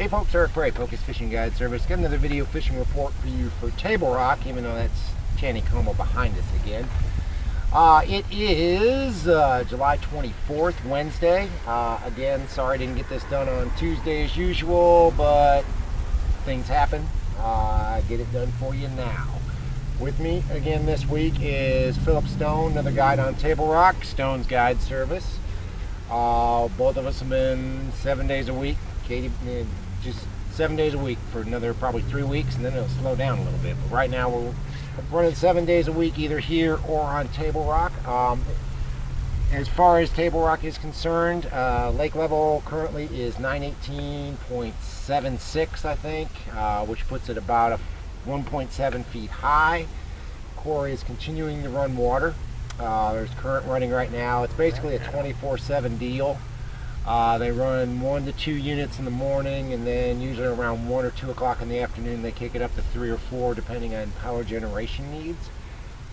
Hey folks, Eric Bray, Focus Fishing Guide Service. Got another video fishing report for you for Table Rock, even though that's Taneycomo behind us again. It is July 24th, Wednesday. Again, sorry I didn't get this done on Tuesday as usual, but things happen. Get it done for you now. With me again this week is Philip Stone, another guide on Table Rock, Stone's Guide Service. Both of us have been 7 days a week. Katie, just 7 days a week for another probably 3 weeks, and then it'll slow down a little bit. But right now we're running 7 days a week, either here or on Table Rock. As far as Table Rock is concerned, lake level currently is 918.76, I think, which puts it about a 1.7 feet high. Core is continuing to run water. There's current running right now. It's basically a 24/7 deal. They run 1 to 2 units in the morning, and then usually around 1 or 2 o'clock in the afternoon they kick it up to 3 or 4 depending on power generation needs.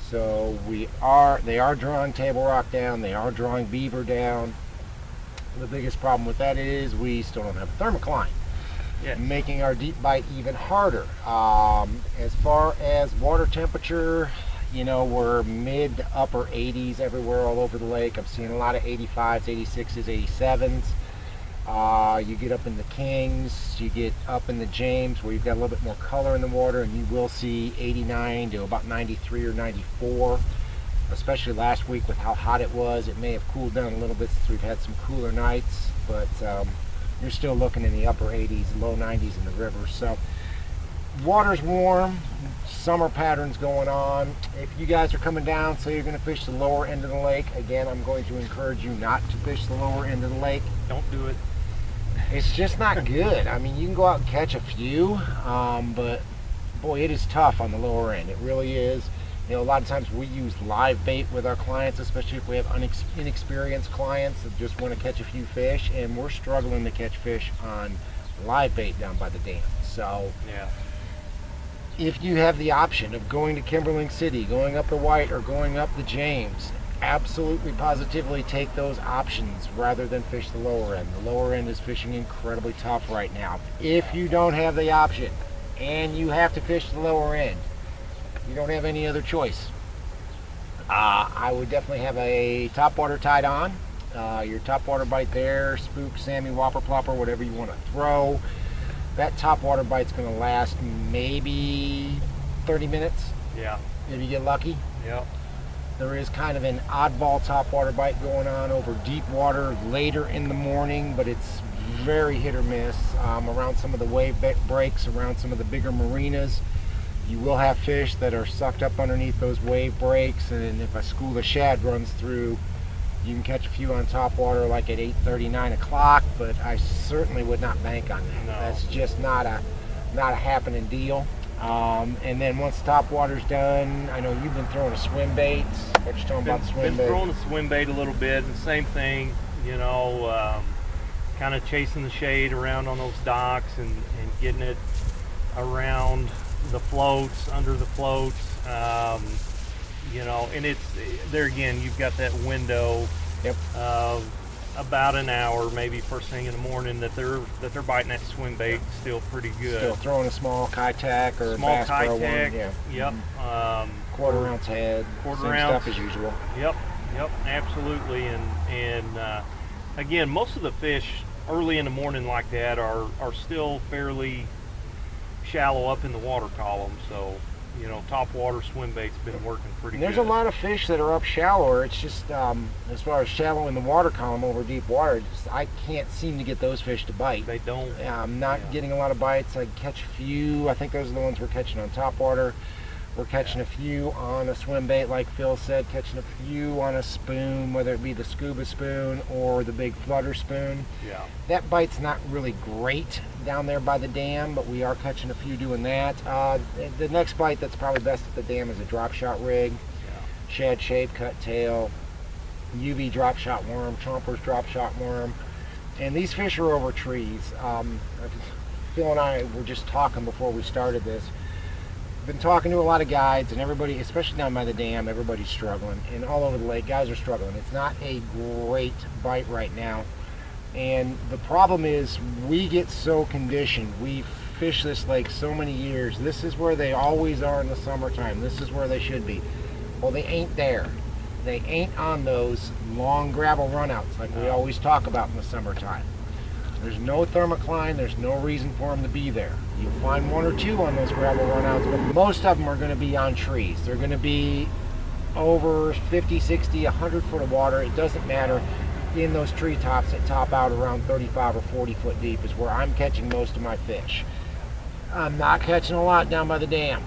So they are drawing Table Rock down, they are drawing beaver down. The biggest problem with that is we still don't have a thermocline. Yes. Making our deep bite even harder. As far as water temperature, you know, we're mid to upper 80s everywhere all over the lake. I've seen a lot of 85s, 86s, 87s. You get up in the Kings, you get up in the James where you've got a little bit more color in the water, and you will see 89 to about 93 or 94. Especially last week with how hot it was. It may have cooled down a little bit since we've had some cooler nights, but you're still looking in the upper 80s, low 90s in the river. So water's warm, summer patterns going on. If you guys are coming down, so you're going to fish the lower end of the lake, again, I'm going to encourage you not to fish the lower end of the lake. Don't do it. It's just not good. I mean, you can go out and catch a few, but boy, it is tough on the lower end. It really is. You know, a lot of times we use live bait with our clients, especially if we have inexperienced clients that just want to catch a few fish, and we're struggling to catch fish on live bait down by the dam. So yeah. If you have the option of going to Kimberling City, going up the White, or going up the James, absolutely positively take those options rather than fish the lower end. The lower end is fishing incredibly tough right now. If you don't have the option and you have to fish the lower end, you don't have any other choice. I would definitely have a topwater tied on. Your topwater bite there, spook, Sammy, whopper, plopper, whatever you want to throw. That topwater bite's going to last maybe 30 minutes. Yeah. If you get lucky. Yeah. There is kind of an oddball topwater bite going on over deep water later in the morning, but it's very hit or miss. Around some of the wave breaks, around some of the bigger marinas, you will have fish that are sucked up underneath those wave breaks, and if a school of shad runs through, you can catch a few on top water like at 8:30, 9 o'clock, but I certainly would not bank on that. No. That's just not a happening deal. And then once the top water's done, I know you've been throwing a swim bait. What you talking about the swim bait? Been throwing a swim bait a little bit, and same thing, you know, kind of chasing the shade around on those docks and getting it around the floats, under the floats. You know, and it's there again, you've got that window. Yep. Of about an hour, maybe first thing in the morning, that they're biting that swim bait still pretty good. Still throwing a small Kitech or small Bass Pro one. Yeah. Yep. Quarter ounce head. Quarter same ounce stuff as usual. Yep. Absolutely. And again, most of the fish early in the morning like that are still fairly shallow up in the water column. So, you know, top water swim bait's been working pretty good. There's a lot of fish that are up shallower. It's just as far as shallow in the water column over deep water, I can't seem to get those fish to bite. They don't. I'm not getting a lot of bites. I catch a few. I think those are the ones we're catching on top water. We're catching a few on a swim bait, like Phil said, catching a few on a spoon, whether it be the scuba spoon or the big flutter spoon. Yeah. That bite's not really great down there by the dam, but we are catching a few doing that. The next bite that's probably best at the dam is a drop shot rig. Yeah. Shad shape, cut tail, UV drop shot worm, Chomper's drop shot worm. And these fish are over trees. Phil and I were just talking before we started this. Been talking to a lot of guides, and everybody, especially down by the dam, everybody's struggling, and all over the lake guys are struggling. It's not a great bite right now. And the problem is we get so conditioned. We fish this lake so many years. This is where they always are in the summertime. This is where they should be. Well, they ain't there. They ain't on those long gravel runouts like we always talk about in the summertime. There's no thermocline. There's no reason for them to be there. You find one or two on those gravel runouts, but most of them are going to be on trees. They're going to be over 50, 60, 100 foot of water. It doesn't matter. In those treetops that top out around 35 or 40 foot deep is where I'm catching most of my fish. I'm not catching a lot down by the dam.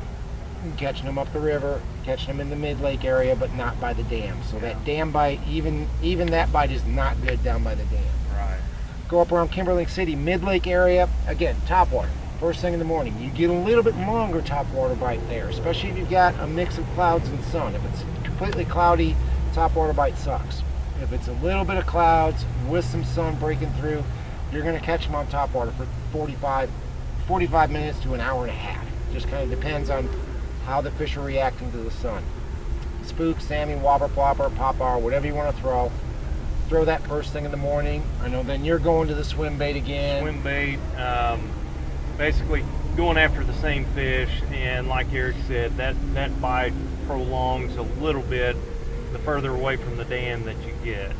I'm catching them up the river, catching them in the mid-lake area, but not by the dam. So that dam bite, even that bite is not good down by the dam. Right. Go up around Kimberlake City, mid-lake area, again, topwater. First thing in the morning, you get a little bit longer topwater bite there, especially if you've got a mix of clouds and sun. If it's completely cloudy, topwater bite sucks. If it's a little bit of clouds with some sun breaking through, you're going to catch them on topwater for 45 minutes to an hour and a half. Just kind of depends on how the fish are reacting to the sun. Spook, salmon, whopper, plopper, popper, whatever you want to throw. Throw that first thing in the morning. I know then you're going to the swim bait again. Swim bait, basically going after the same fish, and like Eric said, that bite prolongs a little bit the further away from the dam that you get.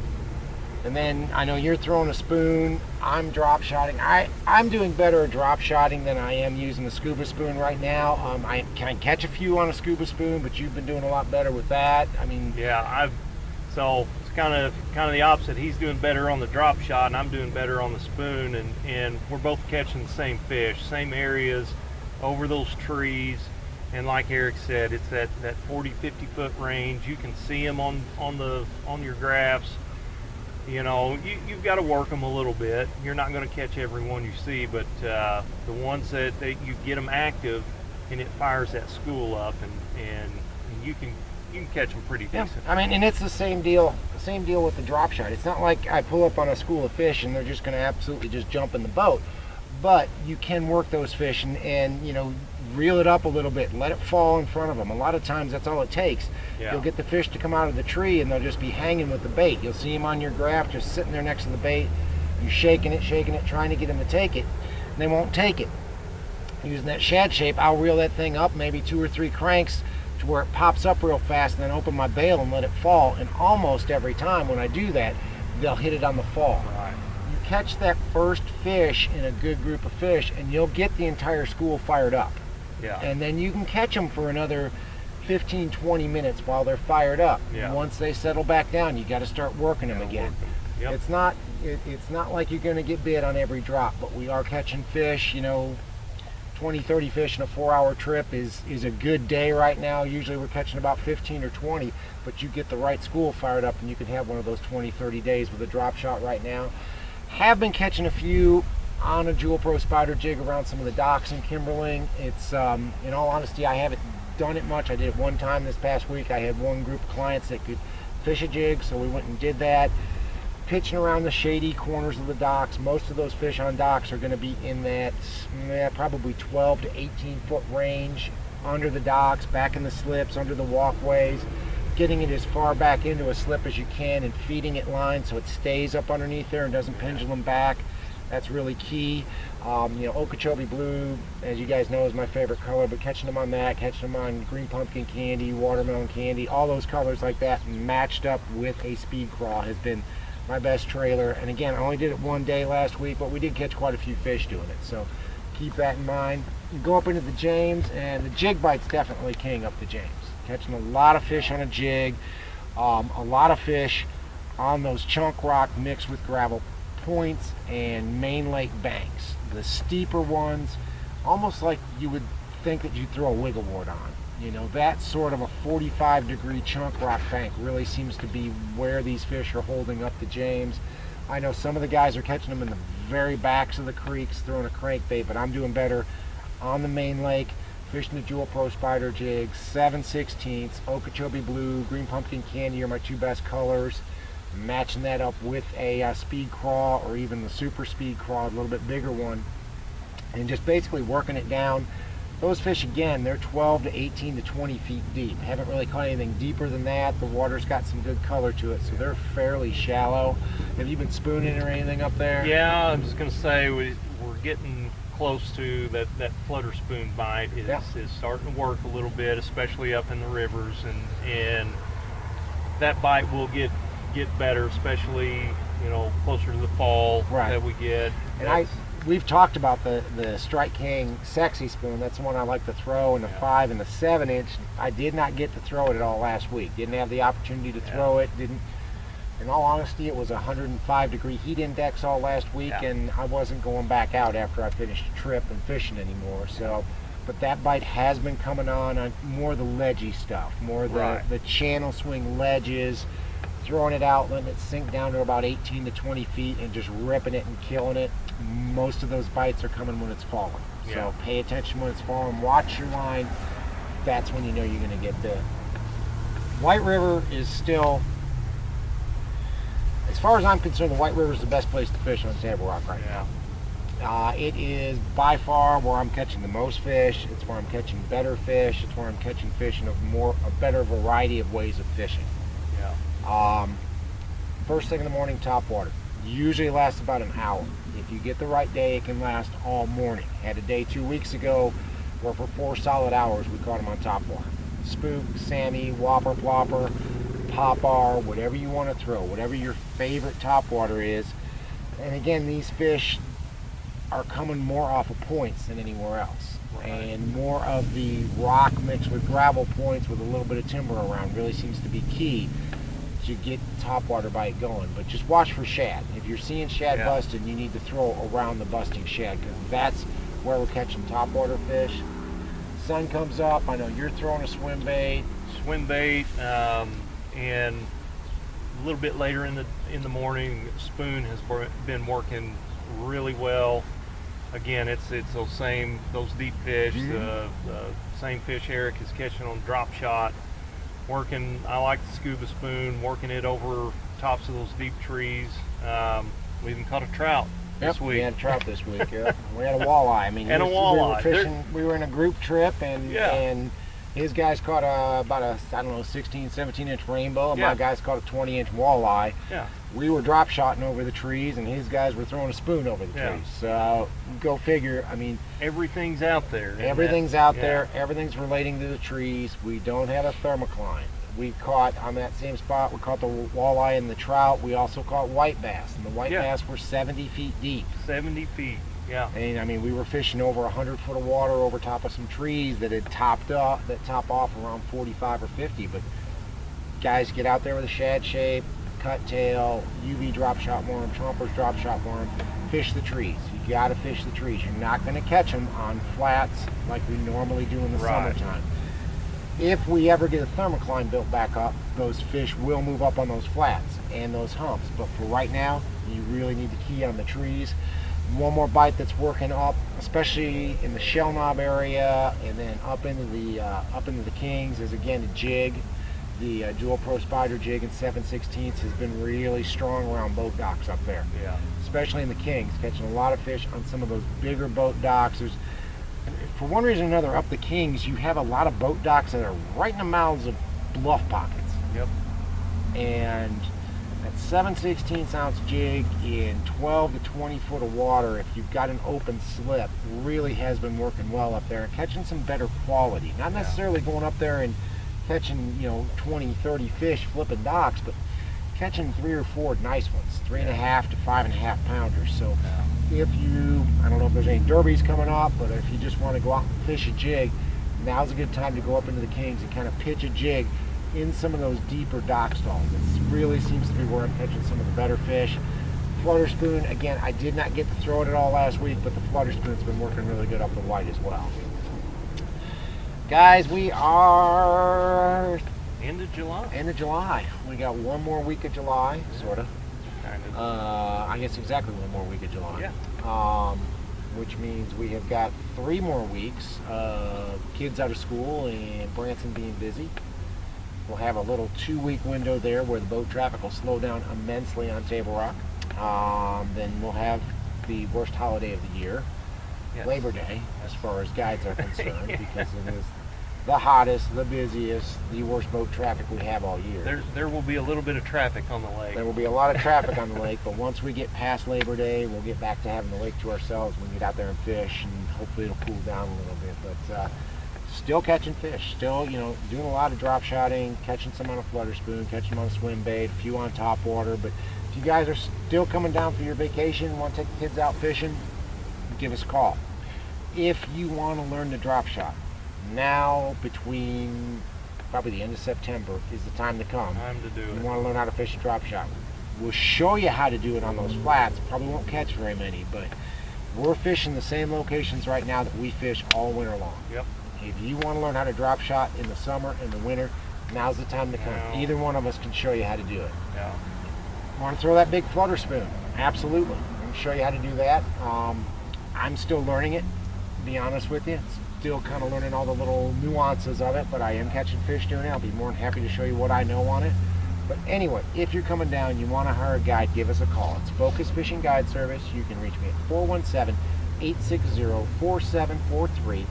And then I know you're throwing a spoon. I'm drop shotting. I'm doing better at drop shotting than I am using the scuba spoon right now. I can catch a few on a scuba spoon, but you've been doing a lot better with that. I mean, yeah, so it's kind of the opposite. He's doing better on the drop shot, and I'm doing better on the spoon, and we're both catching the same fish, same areas, over those trees. And like Eric said, it's that 40, 50 foot range. You can see them on your graphs. You know, you've got to work them a little bit. You're not going to catch every one you see, but the ones that you get them active, and it fires that school up, and you can catch them pretty decent. I mean, and it's the same deal with the drop shot. It's not like I pull up on a school of fish and they're just going to absolutely just jump in the boat. But you can work those fish and you know, reel it up a little bit and let it fall in front of them. A lot of times that's all it takes. Yeah. You'll get the fish to come out of the tree and they'll just be hanging with the bait. You'll see them on your graph just sitting there next to the bait. You're shaking it, trying to get them to take it, and they won't take it. Using that shad shape, I'll reel that thing up, maybe 2 or 3 cranks to where it pops up real fast, and then open my bail and let it fall. And almost every time when I do that, they'll hit it on the fall. Right. Catch that first fish in a good group of fish and you'll get the entire school fired up. Yeah. And then you can catch them for another 15-20 minutes while they're fired up. Yeah. Once they settle back down, you got to start working them again. Yep. It's not like you're going to get bit on every drop, but we are catching fish. You know, 20-30 fish in a 4-hour trip is a good day right now. Usually we're catching about 15 or 20, but you get the right school fired up and you can have one of those 20-30 days with a drop shot right now. Have been catching a few on a Jewel Pro spider jig around some of the docks in Kimberling. It's in all honesty, I haven't done it much. I did it one time this past week. I had one group of clients that could fish a jig, so we went and did that. Pitching around the shady corners of the docks. Most of those fish on docks are going to be in that probably 12 to 18 foot range under the docks, back in the slips, under the walkways. Getting it as far back into a slip as you can and feeding it line so it stays up underneath there and doesn't pendulum back. That's really key. You know, Okeechobee blue, as you guys know, is my favorite color, but catching them on that, catching them on green pumpkin candy, watermelon candy, all those colors like that matched up with a speed craw has been my best trailer. And again, I only did it one day last week, but we did catch quite a few fish doing it, so keep that in mind. You go up into the James, and the jig bite's definitely king up the James. Catching a lot of fish on a jig, a lot of fish on those chunk rock mixed with gravel points and main lake banks. The steeper ones, almost like you would think that you'd throw a wiggle wart on. You know, that sort of a 45-degree chunk rock bank really seems to be where these fish are holding up the James. I know some of the guys are catching them in the very backs of the creeks throwing a crankbait, but I'm doing better on the main lake. Fishing the Jewel Pro spider jig, 7/16, Okeechobee blue, green pumpkin candy are my two best colors. Matching that up with a speed craw or even the super speed craw, a little bit bigger one, and just basically working it down Those fish, again, they're 12 to 18 to 20 feet deep. Haven't really caught anything deeper than that. The water's got some good color to it, so they're fairly shallow. Have you been spooning or anything up there? Yeah, I was going to say we're getting close to that flutter spoon bite is starting to work a little bit, especially up in the rivers, and that bite will get better, especially closer to the fall that we get. And we've talked about the Strike King Sexy Spoon. That's the one I like to throw in the 5 and the 7 inch. I did not get to throw it at all last week. Didn't have the opportunity to throw it. Didn't. In all honesty, it was a 105-degree heat index all last week, and I wasn't going back out after I finished the trip and fishing anymore. So, but that bite has been coming on more the ledgy stuff, more the channel swing ledges, throwing it out, letting it sink down to about 18 to 20 feet, and just ripping it and killing it. Most of those bites are coming when it's falling. So pay attention when it's falling. Watch your line. That's when you know you're going to get bit. White River is still, as far as I'm concerned, the White River is the best place to fish on Table Rock right now. It is by far where I'm catching the most fish. It's where I'm catching better fish. It's where I'm catching fish in a better variety of ways of fishing. First thing in the morning, top water. Usually lasts about an hour. If you get the right day, it can last all morning. Had a day 2 weeks ago where for 4 solid hours we caught them on top water. Spook, Sammy, Whopper, Plopper, Popar, whatever you want to throw, whatever your favorite topwater is. And again, these fish are coming more off of points than anywhere else. And more of the rock mixed with gravel points with a little bit of timber around really seems to be key to get the topwater bite going. But just watch for shad. If you're seeing shad busting, you need to throw around the busting shad, because that's where we're catching topwater fish. Sun comes up. I know you're throwing a swim bait. And a little bit later in the morning, spoon has been working really well. Again, it's those deep fish, the same fish Eric is catching on drop shot. Working, I like the scuba spoon, working it over tops of those deep trees. We even caught a trout this week. We had a trout this week. We had a walleye. I mean, and a walleye. We were fishing. We were in a group trip, and his guys caught about a 16, 17-inch rainbow, and my guys caught a 20-inch walleye. We were drop shotting over the trees, and his guys were throwing a spoon over the trees. So go figure. I mean, everything's out there. Everything's out there. Everything's relating to the trees. We don't have a thermocline. We caught on that same spot. We caught the walleye and the trout. We also caught white bass, and the white bass were 70 feet deep. 70 feet. Yeah. And I mean, we were fishing over 100 foot of water over top of some trees that had top off around 45 or 50. But guys, get out there with a shad shape, cut tail, UV drop shot worm, Chompers drop shot worm. Fish the trees. You got to fish the trees. You're not going to catch them on flats like we normally do in the summertime. If we ever get a thermocline built back up, those fish will move up on those flats and those humps. But for right now, you really need to key on the trees. One more bite that's working up, especially in the shell knob area, and then up into the Kings, is again a jig. The Dual Pro Spider jig in 7/16 has been really strong around boat docks up there. Especially in the Kings, catching a lot of fish on some of those bigger boat docks. For one reason or another, up the Kings, you have a lot of boat docks that are right in the mouths of bluff pockets. And that 7/16 ounce jig in 12 to 20 foot of water, if you've got an open slip, really has been working well up there and catching some better quality. Not necessarily going up there and catching 20, 30 fish flipping docks, but catching 3 or 4 nice ones, 3.5 to 5.5 pounders. So if you, I don't know if there's any derbies coming up, but if you just want to go out and fish a jig, now's a good time to go up into the Kings and kind of pitch a jig in some of those deeper dock stalls. It really seems to be where I'm catching some of the better fish. Flutter spoon, again, I did not get to throw it at all last week, but the flutter spoon's been working really good up the white as well. Guys, we are end of July. We got one more week of July, sort of. Kind of. I guess exactly one more week of July. Which means we have got 3 more weeks of kids out of school and Branson being busy. We'll have a little 2-week window there where the boat traffic will slow down immensely on Table Rock. Then we'll have the worst holiday of the year. Yes. Labor Day as far as guides are concerned because it is the hottest, the busiest, the worst boat traffic we have all year. There will be a little bit of traffic on the lake. There will be a lot of traffic on the lake, but once we get past Labor Day, we'll get back to having the lake to ourselves. We can get out there and fish, and hopefully it'll cool down a little bit. But still catching fish, still, doing a lot of drop shotting, catching some on a flutter spoon, catching them on a swim bait, a few on top water. But if you guys are still coming down for your vacation, want to take the kids out fishing, give us a call. If you want to learn to drop shot, now between probably the end of September is the time to come. Time to do You it. want to learn how to fish a drop shot. We'll show you how to do it on those flats. Probably won't catch very many, but we're fishing the same locations right now that we fish all winter long. Yep. If you want to learn how to drop shot in the summer and the winter, now's the time to come. Now. Either one of us can show you how to do it. Yeah. Want to throw that big flutter spoon? Absolutely. I can show you how to do that. I'm still learning it, to be honest with you. Still kind of learning all the little nuances of it, but I am catching fish doing it. I'll be more than happy to show you what I know on it. But anyway, if you're coming down, you want to hire a guide, give us a call. It's Focus Fishing Guide Service. You can reach me at 417-860-4743.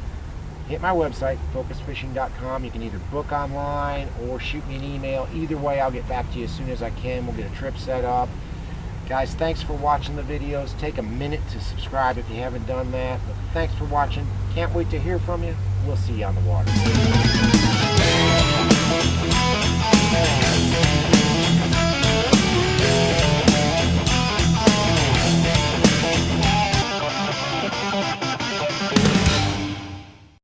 Hit my website, focusfishing.com. You can either book online or shoot me an email. Either way, I'll get back to you as soon as I can. We'll get a trip set up. Guys, thanks for watching the videos. Take a minute to subscribe if you haven't done that. But thanks for watching. Can't wait to hear from you. We'll see you on the water.